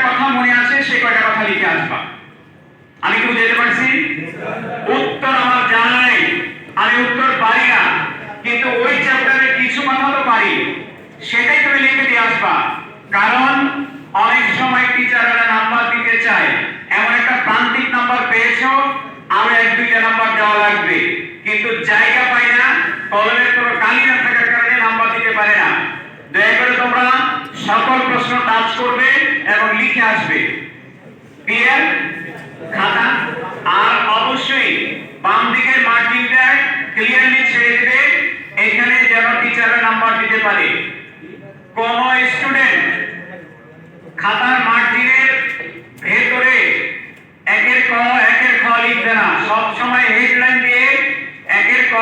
কথা মনে আছে সেই কয়টা কথা লিখে আসবা। আমি কি বুঝাতে পারছি? উত্তর আমার জানা নেই, আমি উত্তর পারি না, কিন্তু ওই চ্যাপ্টারে কিছু কথা তো পারি, সেটাই তুমি লিখে দিয়ে আসবা। কারণ অনেক সময় টিচাররা নাম্বার দিতে চায়, এমন একটা প্রান্তিক নাম্বার পেয়েছো, আরো 1-2টা নাম্বার দেওয়া লাগবে, কিন্তু জায়গা পাই না, কলমের কোনো কালি না থাকার কারণে নাম্বার দিতে পারে না। দয়া করে তোমরা সকল প্রশ্ন টাচ করবে এবং লিখে আসবে। ক্লিয়ার? খাতা আর অবশ্যই বাম দিকের মার্কিংটা ক্লিয়ারলি ছেড়ে দেবে, এখানে যেন টিচাররা নাম্বার দিতে পারে। কোন স্টুডেন্ট খাতার মার্জিনের ভেতরে একের ক একের খ লিখবে না, সব সময় হেডলাইন দিয়ে একের ক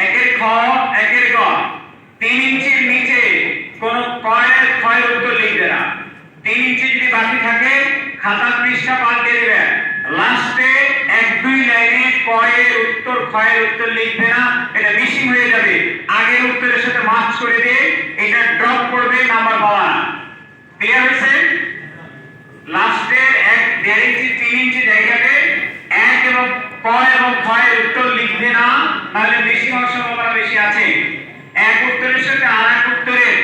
একের খ একের গ 3 ইঞ্চির নিচে কোন কয়ের ক্ষয়ের উত্তর লিখবে না। 3 ইঞ্চি যদি বাকি থাকে খাতার পৃষ্ঠা পাল্টে দেবে, লাস্টে 1-2 লাইনে কয়ের উত্তর ক্ষয়ের উত্তর লিখবে না, এটা মিসিং হয়ে যাবে। আগের উত্তরের সাথে মার্চ করে দিয়ে এটা ড্রপ করবে, নাম্বার পাওয়া না। ক্লিয়ার হয়েছে? লাস্টে 1.5 ইঞ্চি 3 ইঞ্চি জায়গাতে 1 এবং ক এবং ক্ষয়ের উত্তর লিখবে না, তাহলে মিসিং হওয়ার সম্ভাবনা বেশি আছে। এক উত্তরের সাথে আরেক উত্তরের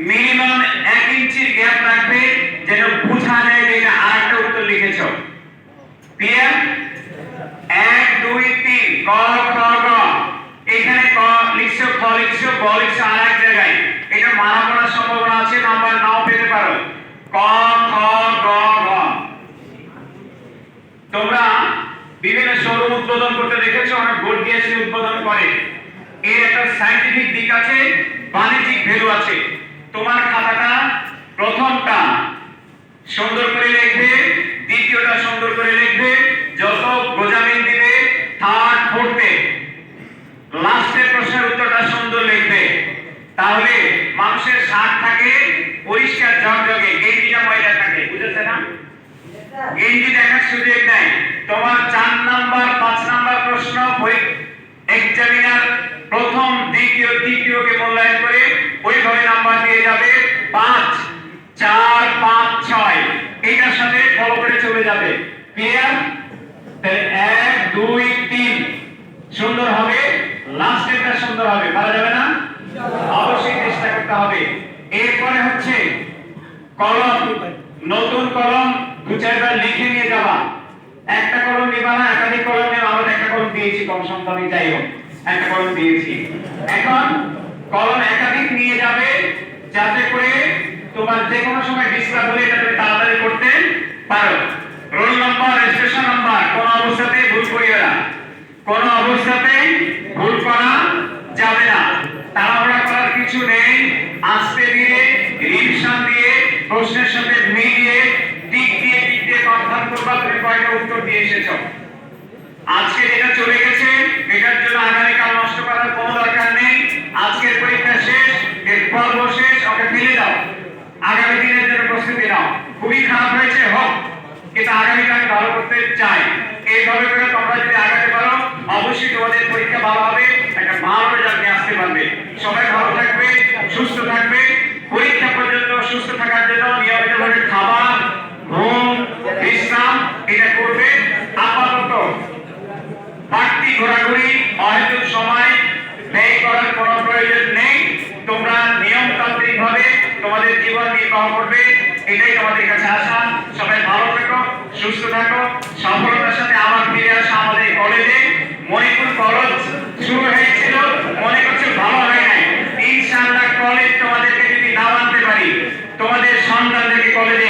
মিনিমাম 1 ইঞ্চির গ্যাপ রাখবে, যেন বোঝা যায় যে এটা আরেকটা উত্তর লিখেছো। ক্লিয়ার? 1 2 3 ক খ গ, এখানে ক লিখছো, খ লিখছো, গ লিখছো আরেক জায়গায়, এটা মারা পড়ার সম্ভাবনা আছে, নাম্বার নাও পেতে পারো। ক খ গ ঘ। তোমরা বিভিন্ন শোরুম উদ্বোধন করতে দেখেছো, অনেক বোর্ড দিয়ে উদ্বোধন করে। এর একটা সায়েন্টিফিক দিক আছে, বাণিজ্যিক ভ্যালু আছে। তোমার খাতাটা প্রথমটা সুন্দর করে লিখবে, দ্বিতীয়টা সুন্দর করে লিখবে, যত গোজামিন দিবে থার্ড ফোর্থে লাস্টের প্রশ্নের উত্তরটা সুন্দর লিখবে। তাহলে মানুষের শার্ট থাকে পরিষ্কার ঝকঝকে, গেঞ্জিটা ময়লা থাকে, বুঝেছে না? গেঞ্জি দেখার সুযোগ নাই। তোমার 4 নাম্বার 5 নাম্বার প্রশ্ন এক্সামিনার প্রথম দ্বিতীয় তৃতীয়কে মূল্যায়ন করে ওইভাবে নাম্বার দিয়ে যাবে 5 4 5 6, এটার সাথে ফলো করে চলে যাবে। ক্লিয়ার? তাহলে 1 2 3 সুন্দর হবে, লাস্টেরটা সুন্দর হবে, পারা যাবে না? অবশ্যই চেষ্টা করতে হবে। এরপরে হচ্ছে কলম, নতুন কলম 2-4বার লিখে নিয়ে যাবা। একটা কলম নিবা না, একাধিক কলম নিয়ে, আমরা একটা কলম দিয়েছি কম সম দামে, যাই হোক একটা কলম দিয়েছি। এখন কলম একাধিক নিয়ে যাবে, যাতে করে তোমার যে কোনো সময় ডিসপ্লে হলে এটা তুমি তাড়াতাড়ি করতে পারো। রোল নাম্বার, রেজিস্ট্রেশন নাম্বার কোন অবস্থাতেই ভুল করিও না, কোন অবস্থাতেই ভুল করা যাবে না। তাড়াহুড়া করার কিছু নেই, আস্তে ধীরে রিভিশন দিয়ে প্রশ্নের সাথে মিলিয়ে টিক দিয়ে কনফার্ম করবা তুমি কয়টা উত্তর দিয়ে এসেছো। আজকে যেটা চলে গেছে এটার জন্য আগামীকাল নষ্ট করার কোনো দরকার নেই। আজকের পরীক্ষা শেষ, এর পর্ব শেষ, ওকে ফেলে দাও, আগামী দিনের জন্য প্রস্তুতি নাও। খুবই খারাপ হয়েছে হোক, কিন্তু আগামীকাল ভালো করতে চাই। এইভাবে করে তোমরা যদি আগাতে পারো অবশ্যই তোমাদের পরীক্ষা ভালো হবে, একটা ভালো রেজাল্ট নিয়ে আসতে পারবে। সবাই ভালো থাকবে, সুস্থ থাকবে। পরীক্ষা পর্যন্ত সুস্থ থাকার জন্য নিয়মিতভাবে খাবার, ঘুম, বিশ্রাম এটা করবে। আপাতত বাড়তি ঘোরাঘুরি, অহেতুক সময় ব্যয় করার কোনো প্রয়োজন নেই। তোমরা নিয়মতান্ত্রিক ভাবে তোমাদের জীবন নির্বাহ করবে, এটাই তোমাদের কাছে আশা। সবাই ভালো থাকো, সুস্থ থাকো, সফলতার সাথে আবার ফিরে আসা আমাদের কলেজে। মণিপুর কলেজ শুরু হয়েছিল, মনে করছে ভালো হয় নাই, ইনশাআল্লাহ কলেজ তোমাদেরকে যদি নাও আনতে পারি, তোমাদের সন্তানদেরকে কলেজে